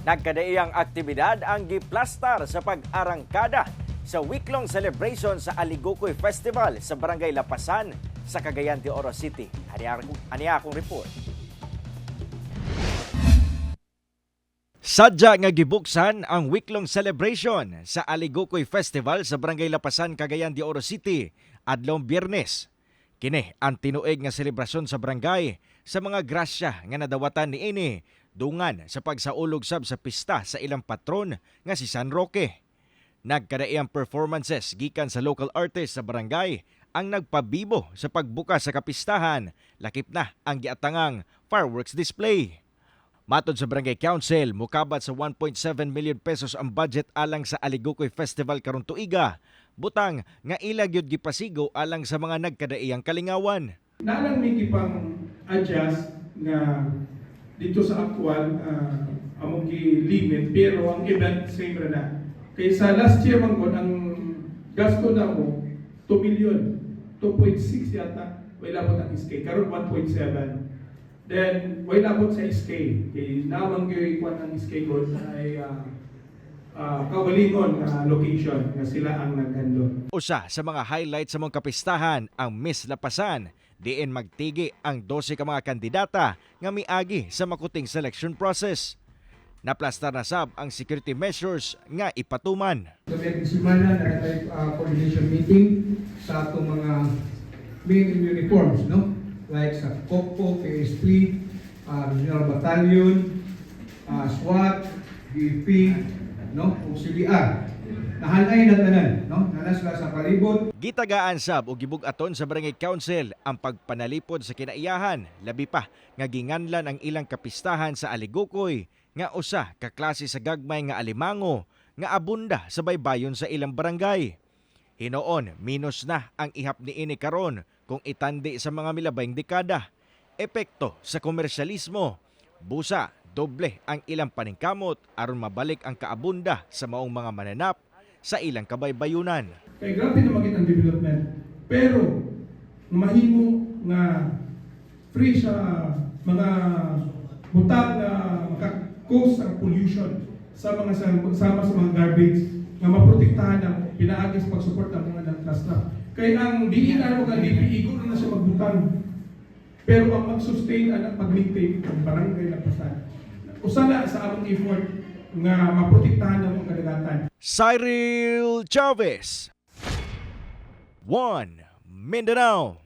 Nagkadaiyang aktibidad ang giplastar sa pag-arangkada sa week-long celebration sa Aligokoy Festival sa Barangay Lapasan sa Cagayan de Oro City. Aniya akong report. Sadya nga gibuksan ang week-long celebration sa Aligokoy Festival sa Barangay Lapasan, Cagayan de Oro City adlong Biyernes. Kini ang tinuig nga selebrasyon sa barangay sa mga grasya nga nadawatan niini dungan sa pagsaulog sab sa pista sa ilang patron nga si San Roque. Nagkadaiyang performances gikan sa local artists sa barangay ang nagpabibo sa pagbukas sa kapistahan, lakip na ang giatangang fireworks display. Matod sa Barangay Council, mukabat sa 1.7 million pesos ang budget alang sa Aligokoy Festival karon tuiga. Butang nga ilag yun gipasigo alang sa mga nagkadaiyang kalingawan. Nalang may gipang adjust nga dito sa actual among limit, pero ang event same ra na. Kaysa last year man ko ang gasto na mo 2 million, 2.6 yata, wala po ang SK, karon 1.7. Then, wala po sa SK, kay namang gawin ang SK ko ay kawalingon na location na sila ang naghandle. Usa sa mga highlights sa mong kapistahan ang Miss Lapasan, diin magtigi ang 12 ka mga kandidata nga miagi sa makuting selection process. Naplastar na sab ang security measures nga ipatuman. Gabi semana na tayo coordination meeting sa atong mga main uniforms, no? Like sa COCO, PSP, Regional Battalion, SWAT, BP, no? Auxiliar. Nahanay na tanan, no? Nanas sila sa palibot. Gitagaan sab og gibug-aton sa Barangay Council ang pagpanalipod sa kinaiyahan, labi pa nga ginganlan ang ilang kapistahan sa Aligokoy nga usa ka klase sa gagmay nga alimango nga abunda sa baybayon sa ilang barangay. Hinoon, minus na ang ihap niini karon kung itandi sa mga milabayng dekada. Epekto sa komersyalismo, busa, doble ang ilang paningkamot aron mabalik ang kaabunda sa maong mga mananap sa ilang kabaybayunan. Kaya grabe na makita ang development, pero mahimo nga free sa mga butang na cause ang pollution sa mga sama sa mga garbage nga maprotektahan ang pinaagi sa pag-support ng mga nagkasta. Kaya ang DNR o ang DPE ko na siya magbutang. Pero ang mag-sustain at mag-maintain ang barangay Lapasan. Usala sa among effort nga maprotektahan ng mga kadagatan. Cyril Chavez, One Mindanao.